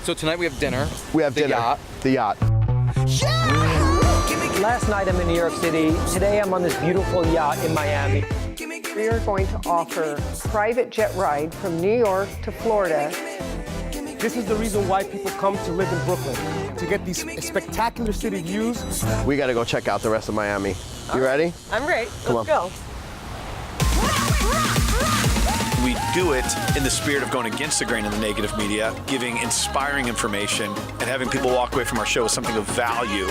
So tonight we have dinner. We have dinner. Yacht. The yacht. Last night I'm in New York City. Today I'm on this beautiful yacht in Miami. We are going to offer a private jet ride from New York to Florida. This is the reason why people come to live in Brooklyn, to get these spectacular city views. We got to go check out the rest of Miami. You ready? I'm ready. Come Let's on. go. We do it in the spirit of going against the grain of the negative media, giving inspiring information, and having people walk away from our show with something of value.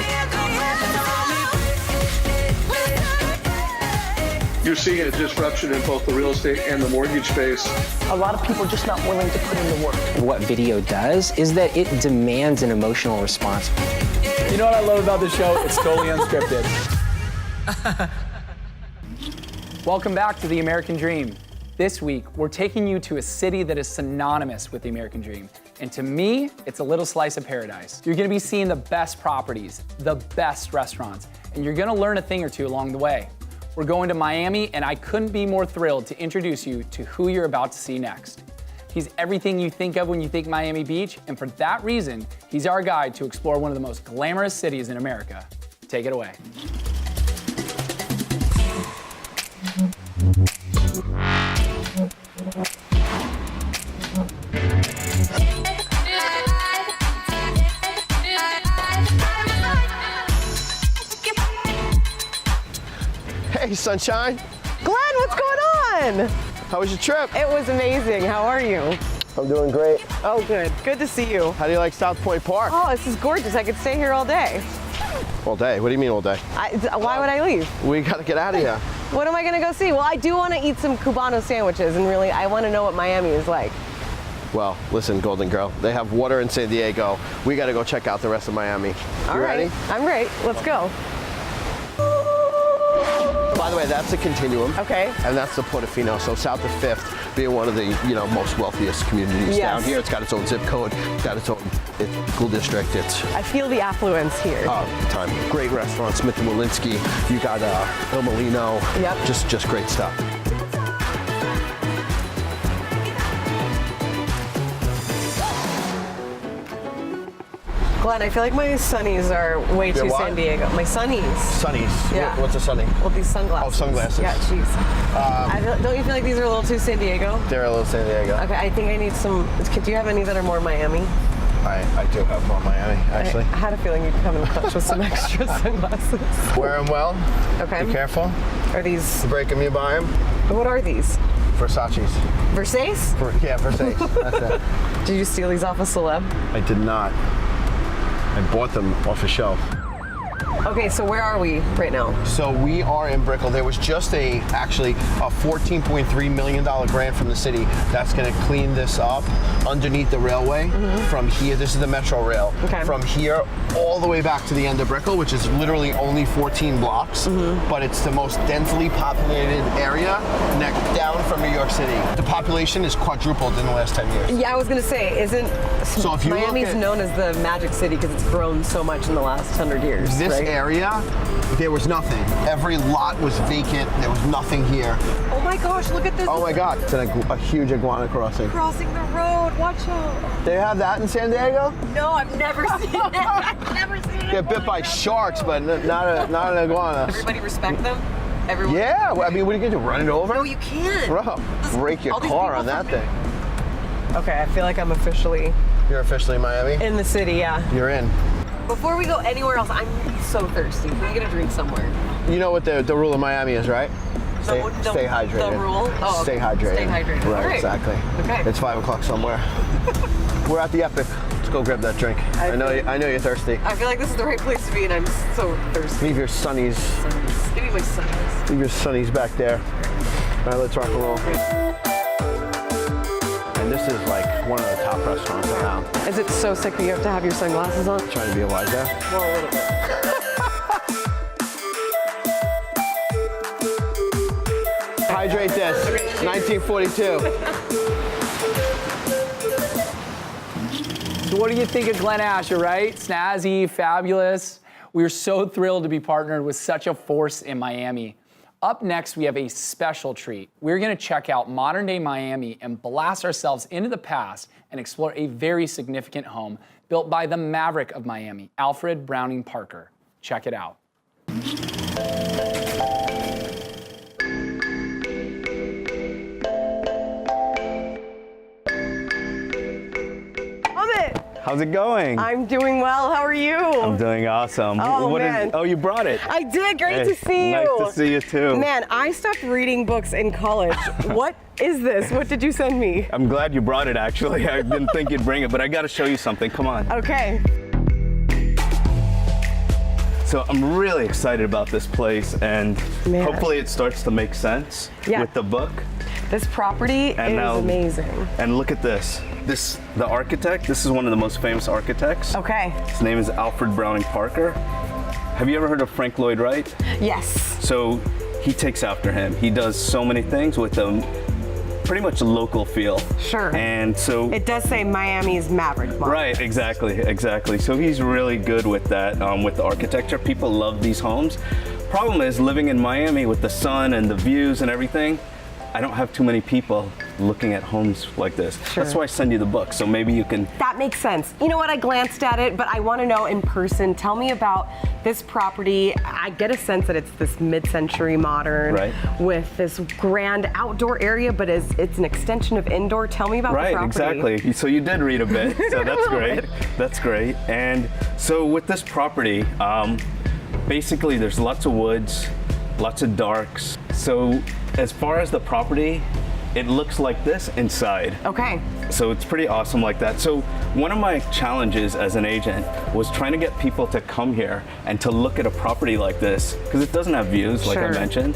You're seeing a disruption in both the real estate and the mortgage space. A lot of people are just not willing to put in the work. What video does is that it demands an emotional response. You know what I love about the show? It's totally unscripted. Welcome back to The American Dream. This week, we're taking you to a city that is synonymous with the American Dream. And to me, it's a little slice of paradise. You're gonna be seeing the best properties, the best restaurants, and you're gonna learn a thing or two along the way. We're going to Miami, and I couldn't be more thrilled to introduce you to who you're about to see next. He's everything you think of when you think Miami Beach, and for that reason, he's our guide to explore one of the most glamorous cities in America. Take it away. Hey, sunshine. Glenn, what's going on? How was your trip? It was amazing. How are you? I'm doing great. Oh, good. Good to see you. How do you like South Point Park? Oh, this is gorgeous. I could stay here all day. All day? What do you mean all day? Why would I leave? We got to get out of here. What am I going to go see? Well, I do want to eat some Cubano sandwiches, and really, I want to know what Miami is like. Well, listen, Golden Girl, they have water in San Diego. We got to go check out the rest of Miami. All You right. ready? I'm ready. Let's go. By the way, that's the Continuum. Okay. And that's the Portofino. So south of 5th, being one of the most wealthiest communities Yes. down here. It's got its own zip code. It's got its own school district. It's I feel the affluence here. time. Great restaurants, Smith & Walensky. You got Il Molino. Yep. Just great stuff. Glenn, I feel like my sunnies are way Your too what? San Diego. My sunnies. Sunnies. Yeah. What's a sunny? Well, these sunglasses. Oh, sunglasses. Yeah, jeez. Don't you feel like these are a little too San Diego? They're a little San Diego. Okay, I think I need some. Do you have any that are more Miami? I do have more Miami, actually. I had a feeling you'd come in clutch with some extra sunglasses. Wear them well. Okay. Be careful. Are these? You break them, you buy them. What are these? Versace's. Versace? Yeah, Versace. That's it. Did you steal these off a celeb? I did not. I bought them off a shelf. Okay, so where are we right now? So we are in Brickell. There was just actually a $14.3 million grant from the city that's going to clean this up underneath the railway from here. This is the Metro Rail. Okay. From here all the way back to the end of Brickell, which is literally only 14 blocks, but it's the most densely populated area down from New York City. The population is quadrupled in the last 10 years. Yeah, I was gonna say, So if you look Miami's at- known as the Magic City because it's grown so much in the last 100 years. This right? area, there was nothing. Every lot was vacant. There was nothing here. Oh my gosh, look at this. Oh my God, it's a huge iguana crossing. Crossing the road, watch out. They have that in San Diego? No, I've never seen it. I've never seen it. Get bit by sharks, but not an iguana. Everybody respect them? Everyone? Yeah, well, I mean, what are you gonna do, run it over? No, you can't. Bro, break your all these car people on that from- thing. Okay, I feel like I'm officially You're officially in Miami? in the city, yeah. You're in. Before we go anywhere else, I'm so thirsty. Can we get a drink somewhere? You know what the rule of Miami is, right? Stay hydrated. The rule? Oh, Stay okay. hydrated. Stay hydrated. Right, All right. exactly. Okay. It's 5 o'clock somewhere. We're at the Epic. Let's go grab that drink. I know you're thirsty. I feel like this is the right place to be, and I'm so thirsty. Leave your sunnies. Give me my sunnies. Leave your sunnies back there. All right, let's rock and roll. And this is like one of the top restaurants around. Is it so sick that you have to have your sunglasses on? Trying to be Elijah. Well, a little bit. Hydrate this. 1942. So what do you think of Glen Asher, right? Snazzy, fabulous. We're so thrilled to be partnered with such a force in Miami. Up next, we have a special treat. We're gonna check out modern-day Miami and blast ourselves into the past and explore a very significant home built by the maverick of Miami, Alfred Browning Parker. Check it out. Amit, How's it going? I'm doing well. How are you? I'm doing awesome. Oh, man. Oh, you brought it. I did. Great Hey, to see you. Nice to see you too. Man, I stopped reading books in college. What is this? What did you send me? I'm glad you brought it actually. I didn't think you'd bring it, but I got to show you something. Come on. Okay. So I'm really excited about this place, and Man. hopefully it starts to make sense Yeah. with the book. This property is amazing. And look at this. The architect, this is one of the most famous architects. Okay. His name is Alfred Browning Parker. Have you ever heard of Frank Lloyd Wright? Yes. So he takes after him. He does so many things with pretty much a local feel. Sure. And so It does say Miami's Maverick Model. right, exactly. So he's really good with that, with the architecture. People love these homes. Problem is, living in Miami with the sun and the views and everything, I don't have too many people looking at homes like this. Sure. That's why I send you the book, so maybe you can. That makes sense. You know what? I glanced at it, but I want to know in person. Tell me about this property. I get a sense that it's this mid-century modern Right. with this grand outdoor area, but it's an extension of indoor. Tell me about the Right, property. exactly. So you did read a bit, so that's great. That's great. And so with this property, basically there's lots of woods, lots of darks. So as far as the property, it looks like this inside. Okay. So it's pretty awesome like that. So one of my challenges as an agent was trying to get people to come here and to look at a property like this, because it doesn't have views, like I Sure. mentioned.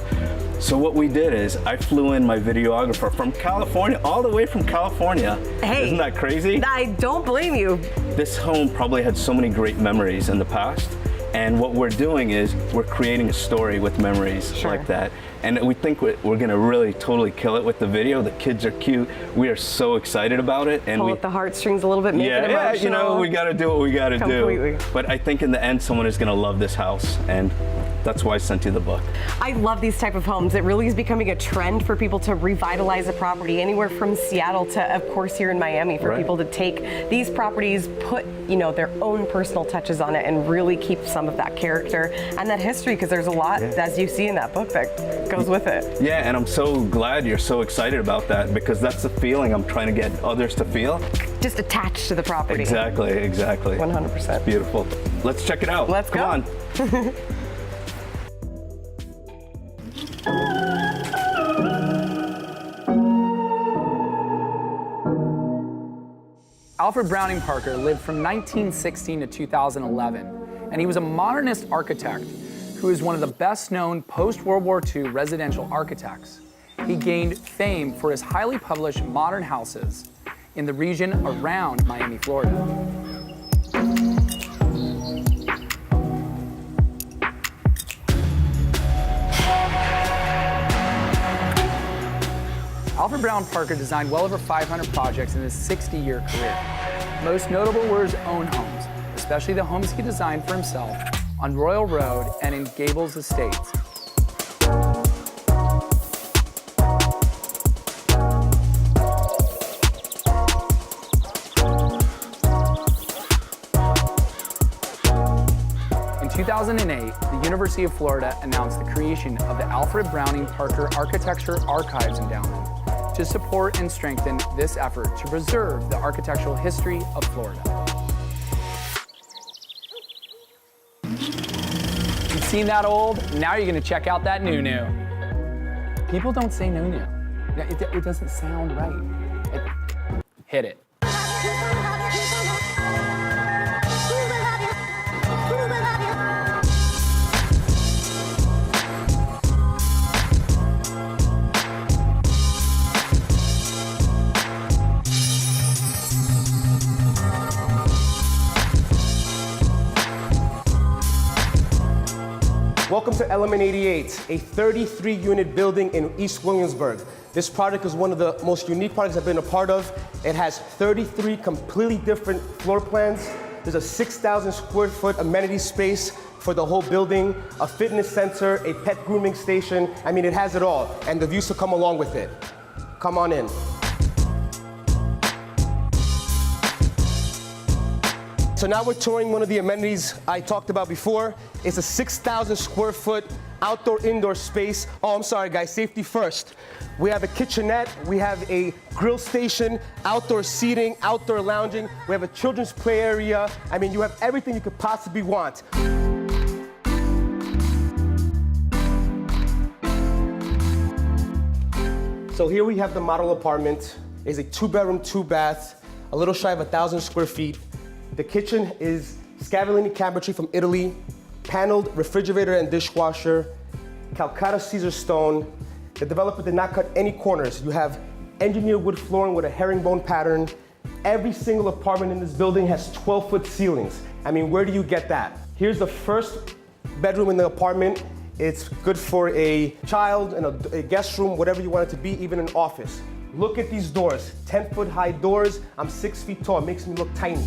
So what we did is I flew in my videographer from California, all the way from California. Hey. Isn't that crazy? I don't blame you. This home probably had so many great memories in the past. And what we're doing is we're creating a story with memories Sure. like that. And we think we're gonna really totally kill it with the video. The kids are cute. We are so excited about it. And Pull at the heartstrings a little bit, make it yeah, emotional. you know, we gotta do what we gotta Completely. do. But I think in the end, someone is gonna love this house. And that's why I sent you the book. I love these type of homes. It really is becoming a trend for people to revitalize a property, anywhere from Seattle to, of course, here in Miami, for Right. people to take these properties, put their own personal touches on it, and really keep some of that character and that history, because there's a lot, as you see in that book, that goes with it. Yeah, and I'm so glad you're so excited about that, because that's the feeling I'm trying to get others to feel. Just attached to the property. Exactly. 100%. It's beautiful. Let's check it out. Let's go. Come on. Alfred Browning Parker lived from 1916 to 2011, and he was a modernist architect who is one of the best-known post-World War II residential architects. He gained fame for his highly published modern houses in the region around Miami, Florida. Alfred Browning Parker designed well over 500 projects in his 60-year career. Most notable were his own homes, especially the homes he designed for himself on Royal Road and in Gables Estates. In 2008, the University of Florida announced the creation of the Alfred Browning Parker Architecture Archives Endowment to support and strengthen this effort to preserve the architectural history of Florida. You've seen that old, now you're gonna check out that new. People don't say new. It doesn't sound right. Hit it. Welcome to Element 88, a 33-unit building in East Williamsburg. This project is one of the most unique projects I've been a part of. It has 33 completely different floor plans. There's a 6,000 square foot amenity space, for the whole building, a fitness center, a pet grooming station. I mean, it has it all, and the views to come along with it. Come on in. So now we're touring one of the amenities I talked about before. It's a 6,000 square foot outdoor-indoor space. Oh, I'm sorry, guys, safety first. We have a kitchenette, we have a grill station, outdoor seating, outdoor lounging. We have a children's play area. I mean, you have everything you could possibly want. So here we have the model apartment. It's a 2-bedroom, 2-bath, a little shy of 1,000 square feet. The kitchen is Scavellini cabinetry from Italy, paneled refrigerator and dishwasher, Calcutta Caesar stone. The developer did not cut any corners. You have engineered wood flooring with a herringbone pattern. Every single apartment in this building has 12-foot ceilings. I mean, where do you get that? Here's the first bedroom in the apartment. It's good for a child and a guest room, whatever you want it to be, even an office. Look at these doors, 10-foot high doors. I'm 6 feet tall, it makes me look tiny.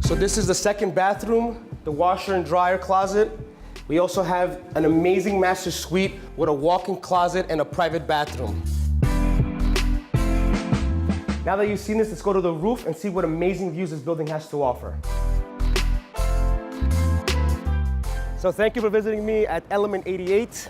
So this is the second bathroom, the washer and dryer closet. We also have an amazing master suite with a walk-in closet and a private bathroom. Now that you've seen this, let's go to the roof and see what amazing views this building has to offer. So thank you for visiting me at Element 88.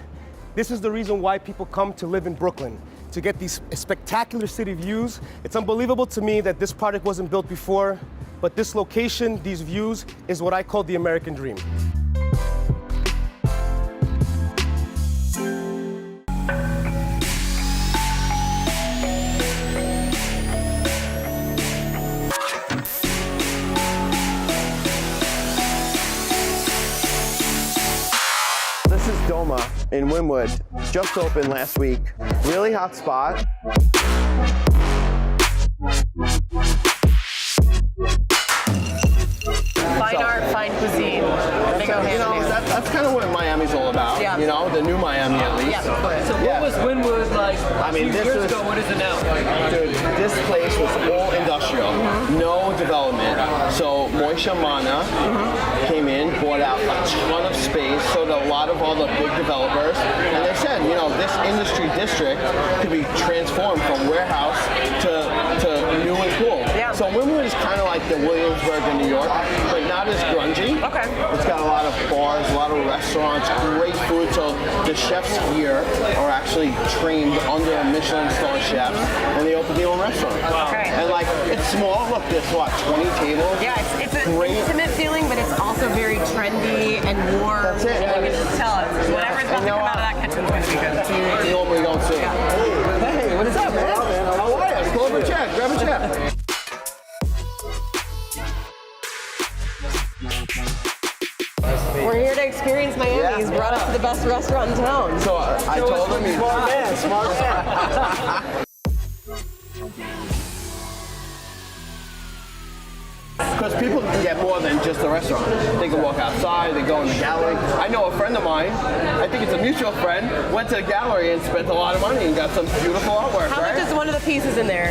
This is the reason why people come to live in Brooklyn, to get these spectacular city views. It's unbelievable to me that this project wasn't built before, but this location, these views, is what I call the American dream. This is Doma in Wynwood, just opened last week. Really hot spot. Fine art, fine cuisine. They go hand in hand. That's kind of what Miami's all about. Yeah. You know, the new Miami at least. Yeah. So what was Wynwood like a few this years was- ago? What is it now? Dude, this place was all industrial, no development. So Moishe Mana came in, bought out a ton of space, so that a lot of all the big developers, and they said, you know, this industry district could be transformed from warehouse to new and cool. Yeah. So Wynwood is kind of like the Williamsburg in New York, but not as grungy. Okay. It's got a lot of bars, a lot of restaurants, great food. So the chefs here are actually trained under a Michelin star chef, and they open their own restaurant. Okay. And like, it's small. Look, there's what, 20 tables? Yeah, it's an Great. intimate feeling, but it's also very trendy and warm. That's it. You can just tell it. Whatever's about to come out of that kitchen is going to be good. You normally don't see. Hey, what is up, man? How are you? Pull over a chair. Grab a chair. We're here to experience Miami. He's brought us to the best restaurant in town. So I told him he's smart man. Because people can get more than just a restaurant. They can walk outside, they go in the gallery. I know a friend of mine, I think it's a mutual friend, went to the gallery and spent a lot of money and got some beautiful artwork, How right? much is one of the pieces in there?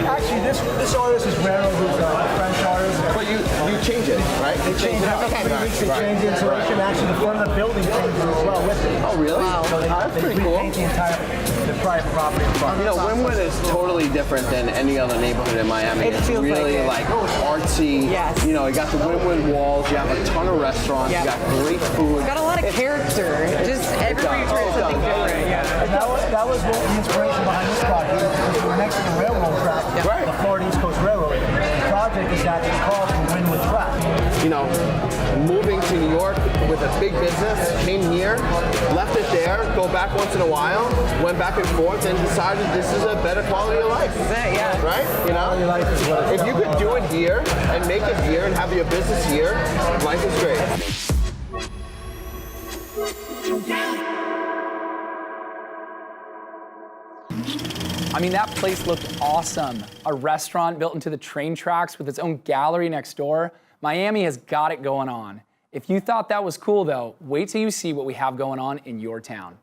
Actually, this artist is Rena, who's a French artist. But you change it, right? They change it Okay. every week. They change the insulation. Actually, the front of the building changes as well with it. Oh, really? Wow. So That's they pretty cool. repaint the private property in front. You know, Wynwood is totally different than any other neighborhood in Miami. It It's feels really like it. artsy. Yes. You know, you got the Wynwood walls, you have a ton of restaurants, Yeah. you got great food. Got a lot of character. Just everybody tries something different. Yeah. And that was what the inspiration behind this project. Because we're next to the railroad track, Right. the Florida East Coast Railroad. The project is actually called the Wynwood Track. You know, moving to New York with a big business, came here, left it there, go back once in a while, went back and forth, and decided this is a better quality of life. That's it, yeah. Right? You Quality of know? life is what it's If you could do it here and make it here and have your business here, life is great. I mean, that place looked awesome. A restaurant built into the train tracks with its own gallery next door. Miami has got it going on. If you thought that was cool, though, wait till you see what we have going on in your town.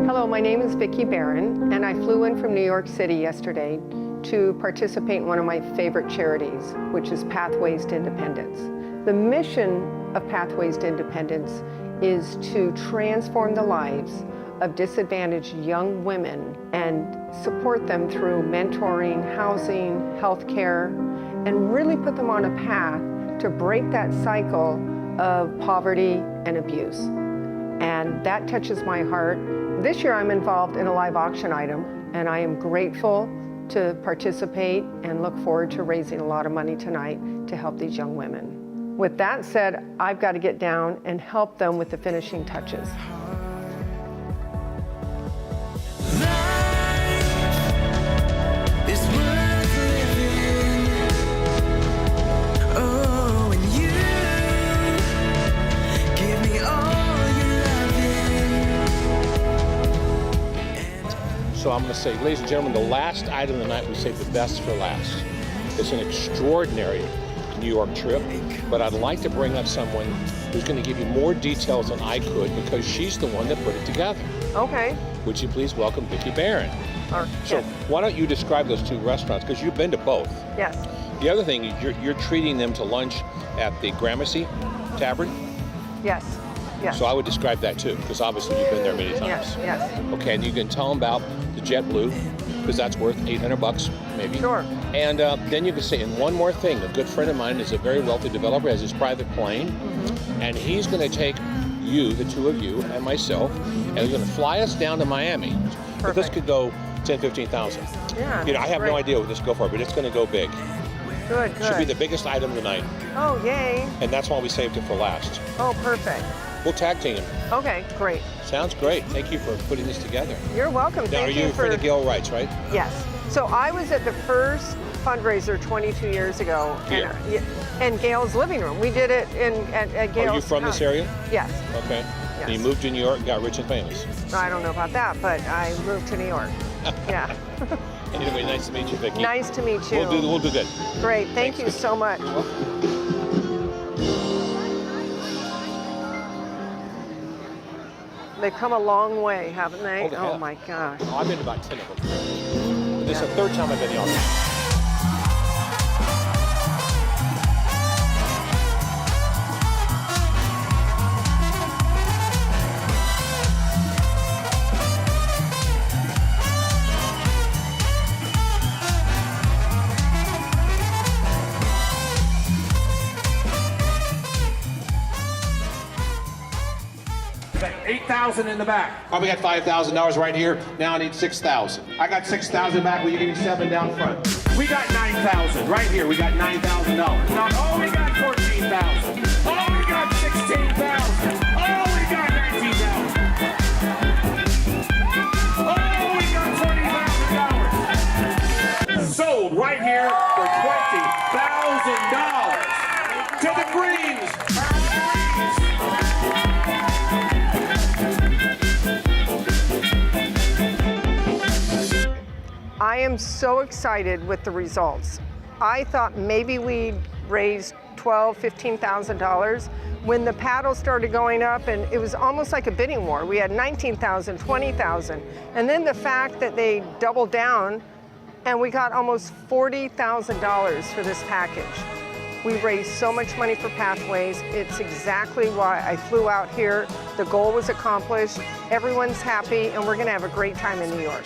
Hello, my name is Vickey Barron, and I flew in from New York City yesterday to participate in one of my favorite charities, which is Pathways to Independence. The mission of Pathways to Independence is to transform the lives of disadvantaged young women and support them through mentoring, housing, healthcare, and really put them on a path to break that cycle of poverty and abuse. And that touches my heart. This year I'm involved in a live auction item, and I am grateful to participate and look forward to raising a lot of money tonight to help these young women. With that said, I've got to get down and help them with the finishing touches. So I'm going to say, ladies and gentlemen, the last item of the night, we saved the best for last. It's an extraordinary New York trip, but I'd like to bring up someone who's going to give you more details than I could because she's the one that put it together. Okay. Would you please welcome Vickey Barron? So yes. why don't you describe those two restaurants, because you've been to both. Yes. The other thing is you're treating them to lunch at the Gramercy Tavern. Yes. Yes. So I would describe that too, because obviously you've been there many times. Yes, yes. Okay, and you can tell them about the JetBlue, because that's worth $800 maybe. Sure. And then you can say, and one more thing, a good friend of mine is a very wealthy developer, has his private plane, and he's going to take you, the two of you, and myself, and he's going to fly us down to Miami. Perfect. But this could go 10, 15,000. Yeah. You know, I have no idea what this will go for, but it's going to go big. Good, good. Should be the biggest item of the night. Oh, yay. And that's why we saved it for last. Oh, perfect. We'll tag team. Okay, great. Sounds great. Thank you for putting this together. You're welcome. Now, Thank are you for the Gail Wrights, right? Yes. So I was at the first fundraiser 22 years ago. Here? In Gail's living room. We did it at Gail's Are you from this area? Yes. Okay. Yes. And you moved to New York and got rich and famous. I don't know about that, but I moved to New York. Yeah. Anyway, nice to meet you, Vickey. Nice to meet you. We'll do good. Great. Thank you so much. They've come a long way, haven't they? Oh my gosh. Oh, I've been to about 10 of them. This is the third time I've been to the office. $8,000 in the back. Oh, we got $5,000 right here. Now I need $6,000. I got $6,000 back. Will you give me $7 down front? We got $9,000 right here. We got $9,000. Now, oh, we got $14,000. Oh, we got $16,000. Oh, we got $19,000. Oh, we got $20,000. Sold right here for $20,000 to the Greens. I am so excited with the results. I thought maybe we'd raise $12,000, $15,000 when the paddles started going up, and it was almost like a bidding war. We had $19,000, $20,000, and then the fact that they doubled down and we got almost $40,000 for this package. We raised so much money for Pathways. It's exactly why I flew out here. The goal was accomplished. Everyone's happy, and we're going to have a great time in New York.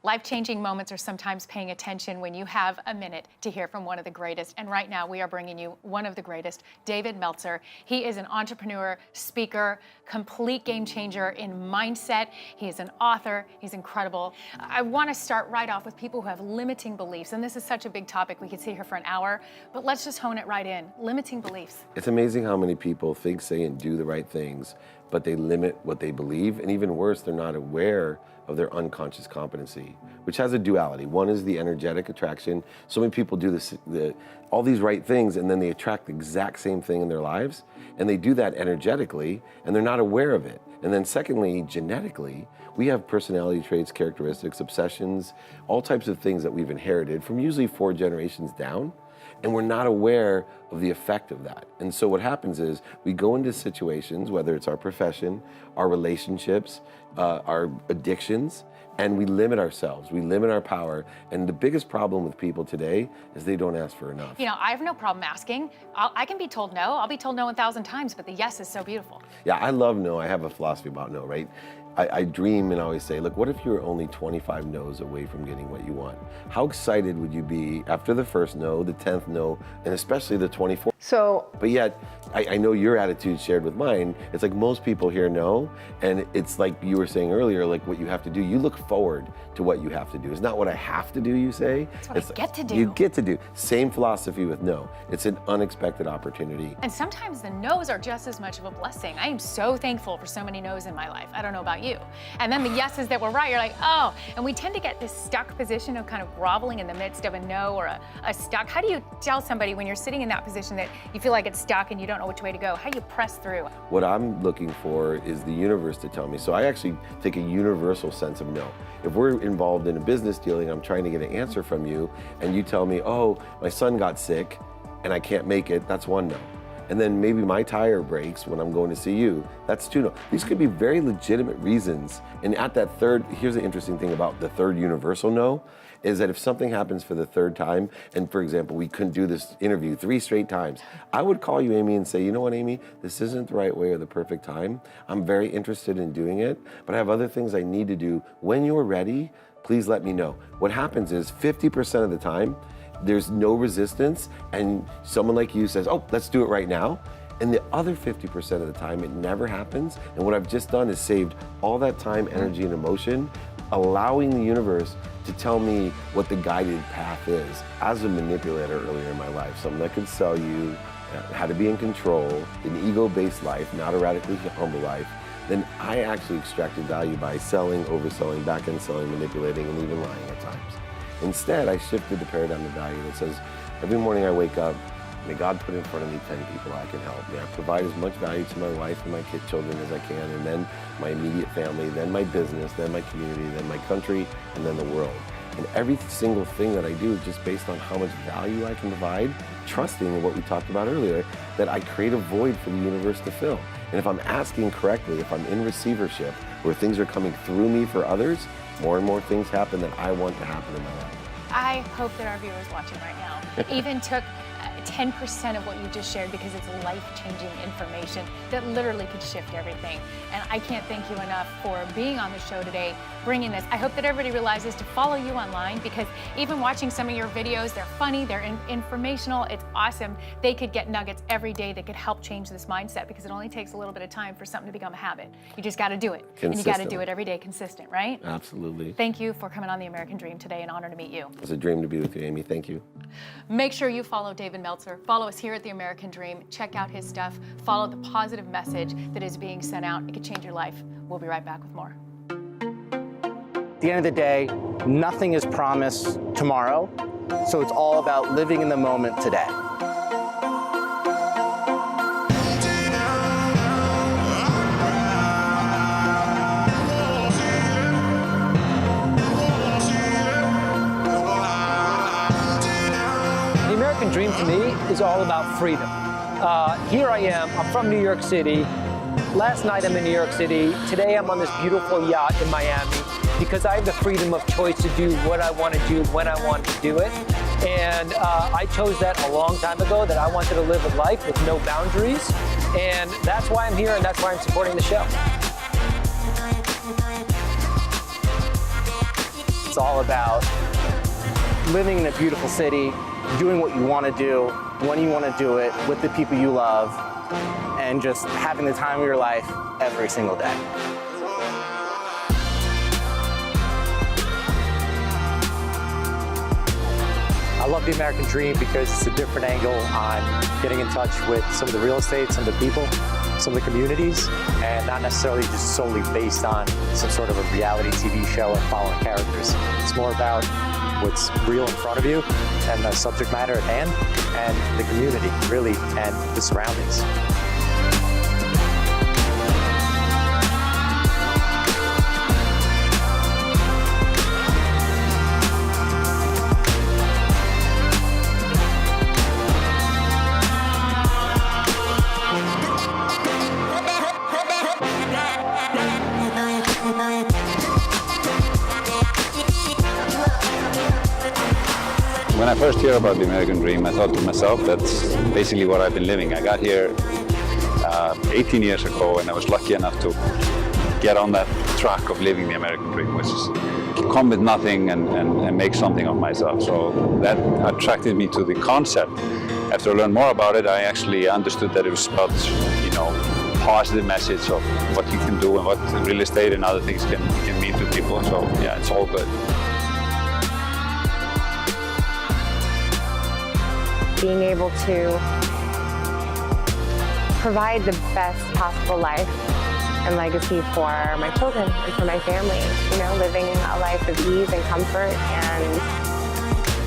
Life-changing moments are sometimes paying attention when you have a minute to hear from one of the greatest. And right now, we are bringing you one of the greatest, David Meltzer. He is an entrepreneur, speaker, complete game changer in mindset. He is an author. He's incredible. I want to start right off with people who have limiting beliefs. And this is such a big topic. We could sit here for an hour, but let's just hone it right in. Limiting beliefs. It's amazing how many people think, say, and do the right things, but they limit what they believe. And even worse, they're not aware of their unconscious competency, which has a duality. One is the energetic attraction. So many people do all these right things and then they attract the exact same thing in their lives, and they do that energetically and they're not aware of it. And then secondly, genetically, we have personality traits, characteristics, obsessions, all types of things that we've inherited from usually 4 generations down, and we're not aware of the effect of that. And so what happens is we go into situations, whether it's our profession, our relationships, our addictions, and we limit ourselves, we limit our power. And the biggest problem with people today is they don't ask for enough. You know, I have no problem asking. I can be told no. I'll be told no 1,000 times, but the yes is so beautiful. Yeah, I love no. I have a philosophy about no, right? I dream and always say, look, what if you were only 25 no's away from getting what you want? How excited would you be after the first no, the 10th no, and especially the 24th? So, but yet, I know your attitude shared with mine. It's like most people hear no, and it's like you were saying earlier, like what you have to do. You look forward to what you have to do. It's not what I have to do, you say. It's what I get to do. You get to do. Same philosophy with no. It's an unexpected opportunity. And sometimes the no's are just as much of a blessing. I am so thankful for so many no's in my life. I don't know about you. And then the yeses that were right, you're like, oh. And we tend to get this stuck position of kind of groveling in the midst of a no or a stuck. How do you tell somebody when you're sitting in that position that you feel like it's stuck and you don't know which way to go? How do you press through? What I'm looking for is the universe to tell me. So I actually take a universal sense of no. If we're involved in a business deal and I'm trying to get an answer from you and you tell me, oh, my son got sick and I can't make it, that's 1 no. And then maybe my tire breaks when I'm going to see you, that's 2 no. These could be very legitimate reasons. And at that third, here's the interesting thing about the third universal no, is that if something happens for the 3rd time, and for example, we couldn't do this interview 3 straight times, I would call you, Amy, and say, you know what, Amy, this isn't the right way or the perfect time. I'm very interested in doing it, but I have other things I need to do. When you're ready, please let me know. What happens is 50% of the time, there's no resistance, and someone like you says, oh, let's do it right now. And the other 50% of the time, it never happens. And what I've just done is saved all that time, energy, and emotion, allowing the universe to tell me what the guided path is. As a manipulator earlier in my life, someone that could sell you how to be in control, an ego-based life, not a radically humble life, then I actually extracted value by selling, overselling, back-end selling, manipulating, and even lying at times. Instead, I shifted the paradigm of value that says, every morning I wake up, may God put in front of me 10 people I can help. May I provide as much value to my wife and my children as I can, and then my immediate family, then my business, then my community, then my country, and then the world. And every single thing that I do is just based on how much value I can provide, trusting in what we talked about earlier, that I create a void for the universe to fill. And if I'm asking correctly, if I'm in receivership, where things are coming through me for others, more and more things happen that I want to happen in my life. I hope that our viewers watching right now even took 10% of what you just shared, because it's life-changing information that literally could shift everything. And I can't thank you enough for being on the show today, bringing this. I hope that everybody realizes to follow you online, because even watching some of your videos, they're funny, they're informational, it's awesome. They could get nuggets every day that could help change this mindset, because it only takes a little bit of time for something to become a habit. You just got to do it. And you got to do it every day, consistent, right? Absolutely. Thank you for coming on The American Dream today. An honor to meet you. It's a dream to be with you, Amy. Thank you. Make sure you follow David Meltzer. Follow us here at The American Dream. Check out his stuff. Follow the positive message that is being sent out. It could change your life. We'll be right back with more. At the end of the day, nothing is promised tomorrow, so it's all about living in the moment today. The American dream to me is all about freedom. Here I am, I'm from New York City. Last night I'm in New York City. Today I'm on this beautiful yacht in Miami because I have the freedom of choice to do what I want to do when I want to do it. And I chose that a long time ago, that I wanted to live a life with no boundaries. And that's why I'm here, and that's why I'm supporting the show. It's all about living in a beautiful city, doing what you want to do, when you want to do it, with the people you love, and just having the time of your life every single day. I love the American dream because it's a different angle on getting in touch with some of the real estate, some of the people. of the communities and not necessarily just solely based on some sort of a reality TV show and following characters. It's more about what's real in front of you and the subject matter at hand and the community, really, and the surroundings. When I first heard about the American Dream, I thought to myself, that's basically what I've been living. I got here 18 years ago, and I was lucky enough to get on that track of living the American Dream, which is come with nothing and make something of myself. So that attracted me to the concept. After I learned more about it, I actually understood that it was about, you know, positive message of what you can do and what real estate and other things can mean to people. So yeah, it's all good. Being able to provide the best possible life and legacy for my children and for my family, you know, living a life of ease and comfort. And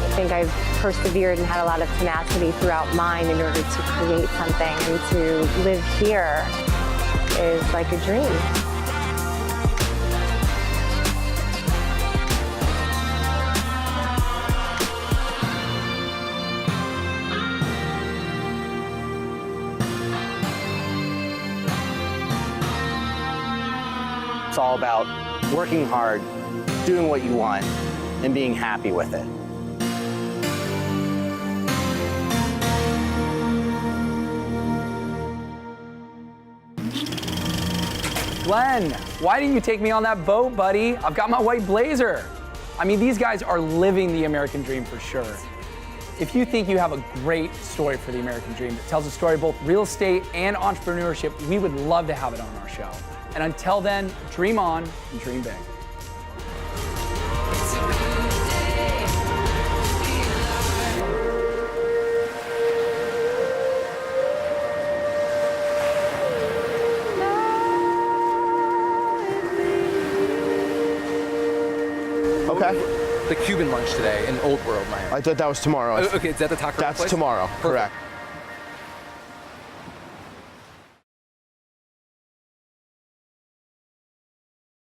I think I've persevered and had a lot of tenacity throughout mine in order to create something, and to live here is like a dream. It's all about working hard, doing what you want, and being happy with it. Glen, why didn't you take me on that boat, buddy? I've got my white blazer. I mean, these guys are living the American dream for sure. If you think you have a great story for the American dream that tells a story of both real estate and entrepreneurship, we would love to have it on our show. And until then, dream on and dream big. Okay. The Cuban lunch today in Old World, Miami. I thought that was tomorrow. Oh, okay, is that the taco That's place? tomorrow, Perfect. correct.